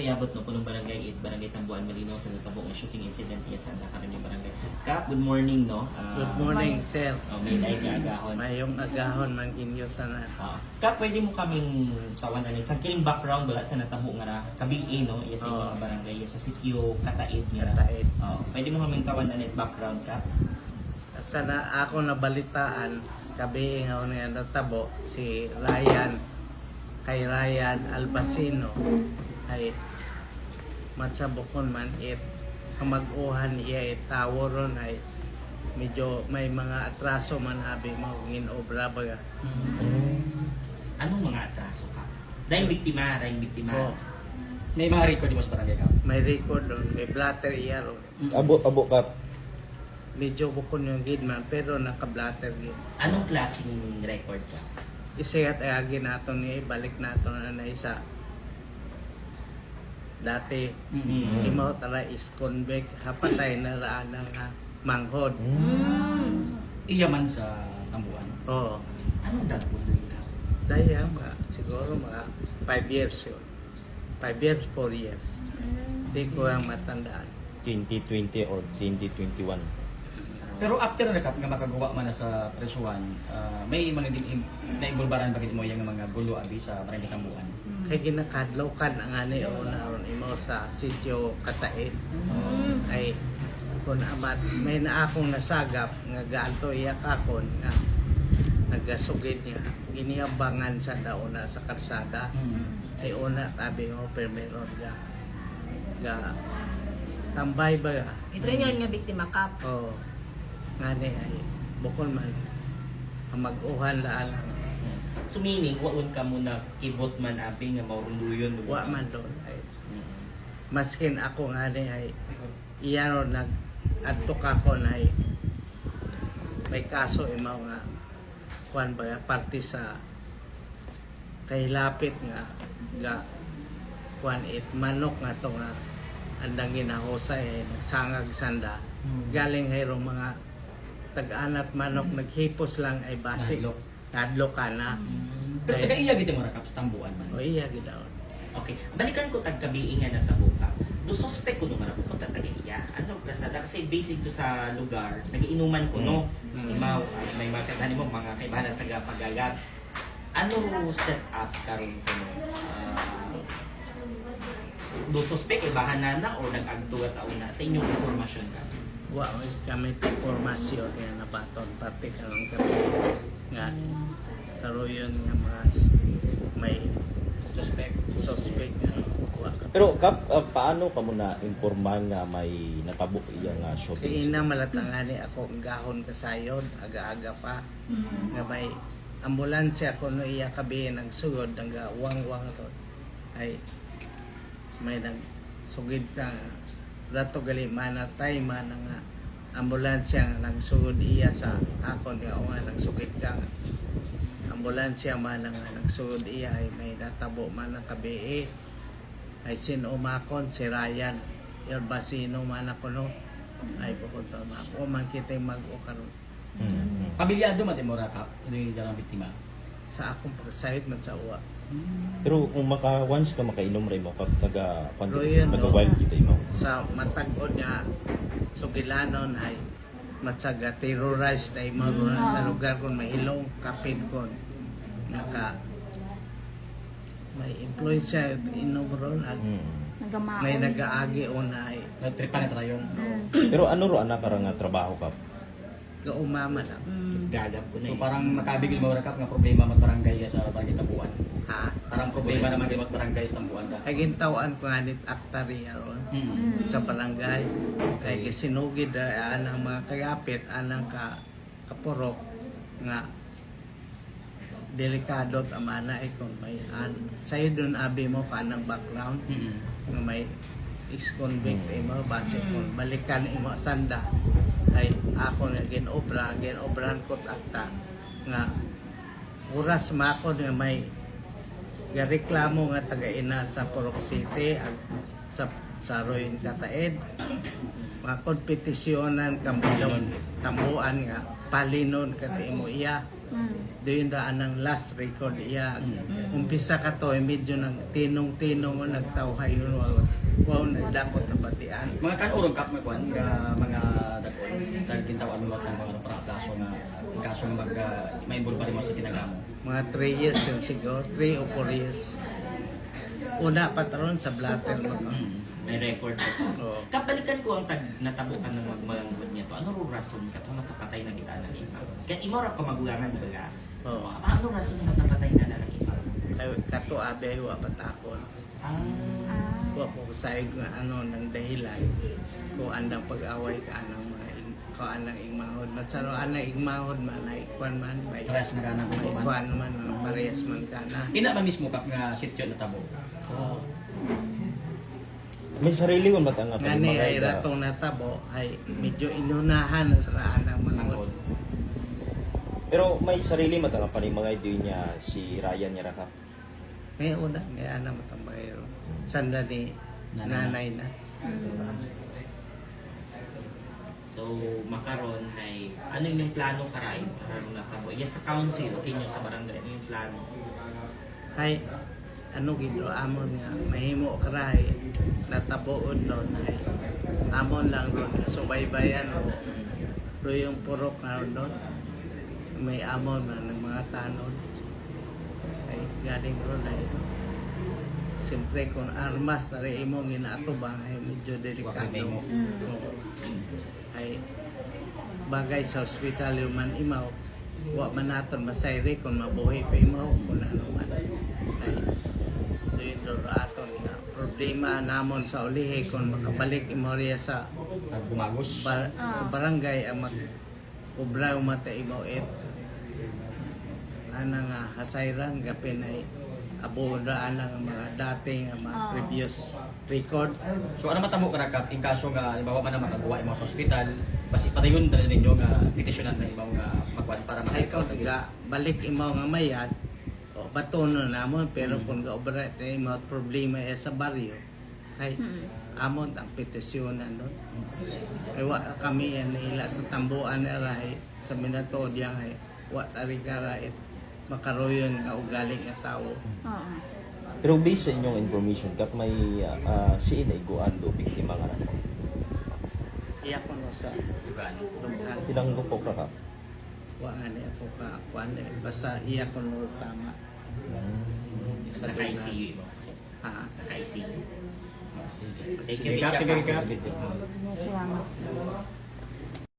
yabot no punong barangay 8 barangay Tambuan Malinaw sa natabok na shooting incident niya sa Nakaran yung barangay. Kap, good morning no. Good morning, sir. May live nga agahon. Mayong agahon man kinyo sana. Kap, pwede mo kaming tawanan sa kining background wala sa natabo nga ra kabi no iya sa mga barangay iya sa sitio Kataid nga ra. Kataid. Pwede mo kaming tawanan background Kap. Sana ako nabalitaan kabi nga nga natabo si Ryan kay Ryan Albacino ay matsabokon man kamag-uhan iya taworon ay medyo may mga atraso man abi mo ginobra baga. Anong mga atraso ka? Dahil biktima. Oh, May mga record mo sa barangay ka? may record doon, may blatter iya ron. Abo Kap. Medyo bukon yung gid man pero naka-blatter gid. Anong klaseng record ka? Isigat ay agi nato ni balik nato na isa. Dati imo tala is convict hapatay na raan ng manghod. Iya man sa Tambuan. Oo. Anong dalawang doon ka? Daya siguro mga 5 years yun. 5 years, 4 years. Hindi ko ang matandaan. 2020 or 2021. Pero after na nga makagawa man na sa presyuhan, may mga naibulbaran bagay mo yung mga gulo abi sa barangay Tambuan. Kaya ginakadlaw kan ang ani o naron imo sa sitio Kataid. Ay kung amat may na akong nasagap nga gaanto iya kakon nga nagasugid niya giniambangan sa dauna sa karsada ay una tabi mo permeron ga tambay ba Ito yung nga biktima Kap. o ngani ay bukol man ang mag-uhan laan So meaning, waon ka muna kibot man abi nga maurunduyon mo. wa man doon ay maskin ako ngani ay iya ron nag adto ka ko na ay may kaso imaw nga kuan ba parte sa kay lapit nga kuan manok nga to nga andang ginahusay ay nagsangag sanda galing hayro mga tag-anat manok naghipos lang ay basic nadlo ka na Pero taga-iya gito mo rakap sa Tambuan man. o iya gidaw Okay, balikan ko tagkabiin nga na tabuka. Do suspect ko naman ako kung tatagaiya. Ano kasada kasi basic to sa lugar. Nagiinuman ko no. Imaw, may mga kadani mo mga kaibahan sa pagagat. Ano set up karon ko no? Do suspect ibahan na o nag-agto at na sa inyong informasyon ka. wa kami informasyon nga nabaton parte karon kami nga saruyon nga mga may suspect nga wa Pero Kap, paano ka muna imporman nga may natabo iya nga kay shooting? ina malatangani ako ang gahon kasayod aga-aga pa nga may ambulansya ko no iya kabi nagsugod nga wang-wang ron ay may nagsugid ka rato gali manatay man nga ambulansya nga nagsugod iya sa akon nga o nga nagsugid ka ambulansya man nga nagsugod iya ay may natabo man ang kabi ay sinumakon si Ryan Albacino man ako no ay bukod pa ako man kita mag-o karon Pamilyado man mo rakap, ano yung dalang biktima? sa akong pagsayod man sa uwa. Pero kung once ka makainom rin mo, pag Pero yun, nag-wild kita mo. Sa matag-od nga sugilanon ay matsaga terrorized ay mga sa lugar kon mahilong kapit kon naka may influensya inom ron at Nagamaon. may nagaagi una ay Nagtripan na trayon. Pero ano ro anak karang nga trabaho Kap? gaumama na Gagap ko na So parang makabigil mo rakap nga problema magbarangay sa barangay Tambuan. ha Parang problema naman kayo magbarangay sa Tambuan da. ay gintawan ko nga nit aktari ron sa barangay kay gisinugid anang mga kayapit anang kapurok nga delikado at amana ay kung may sa'yo dun abi mo ka ng background nga may ex-convict ay mo base kung balikan imo sanda ay ako nga ginobran ko akta nga oras makon nga may gareklamo nga taga-ina sa Purok City ag sa Royal Kataid mga kompetisyonan kambilog tambuan nga palinon kati imo iya Doon daan ang last record iya. Mm. Umpisa ka to, medyo nang tinong-tinong mo nagtawhay yun. Wow, nagdakot na batian. Mga kanurong kap nga kwan nga mga dagol dahil gintawan mo ang mga para kaso nga kaso nga mag maimbulbar mo sa tinagamo. Mga 3 years yun siguro, 3 o 4 years. Una patron sa blatter mo. May record ko. Oo. Kapalikan ko ang natabukan ng magmalangkod niya to. Ano ro rason ka to makapatay na kita ng imaw? Kaya imo ra pa magulangan di ba? Oo. Ano rason nga napatay na ng imaw? Ay, kato abe, wa patakon. Ah. Wa ko sayod nga ano ng dahilan ko andang pag-away ka anang mga ko anang igmahod matsaro anang igmahod man ay kwan man may Parehas man kana may kung kwan man parehas man kana. Pina ba mismo kap nga sityo na tabo? Oo. May sarili ko matanga pa Ngani ay ratong natabo ay medyo inunahan sa anang mga Mangkod. Pero may sarili matanga pa ni mga idol niya si Ryan niya ka. may una may ana matambayro sanda ni nanay na. So, makaron ay ano yung plano karay para natabo? Yes, sa council, okay nyo sa barangay, ano yung plano? Ay ano gido amon nga mahimo karay natabuod nun ay amon lang ron subaybayan ro yung purok na ron may amon man ng mga tanon ay galing ron ay siyempre kung armas na rin imong inaatubang ay medyo delikado. Wakay mo. Oo. Ay bagay sa ospital yung man imaw wa man naton masayri kung mabuhi pa imaw kung ano man ay doon do aton nga problema namon sa ulihe kung makabalik imaw riya sa Gumagos. sa barangay ang mag ubra mata imaw ana nga hasayran gapin ay abunda ang mga dating mga previous record. So ano matamo ka na kap in kaso nga ibawa man na makagawa imo sa ospital basi padayon dali ninyo nga petisyonan na ibaw nga magwan para Ay makikaw ko ga balik imaw nga mayad o batono namon pero kung ga obra imaw problema sa baryo ay amon ang petisyonan nun. Ay wa kami yan ila sa tambuan na rahay sa minato diyang ay wa tari karait makaroyon nga ugali nga tawo. Pero based sa inyong information kap may si inaiguan do biktima nga nako. Iya ko no sa Dugan. lugar. Ilang grupo ka kap? Wa nga ni ako ka kuan basta iya ko no tama sa Naka-ICU mo. Ha. Naka-ICU. Sige. Thank Sige, you, kap, Kap. sige, kap. Salamat.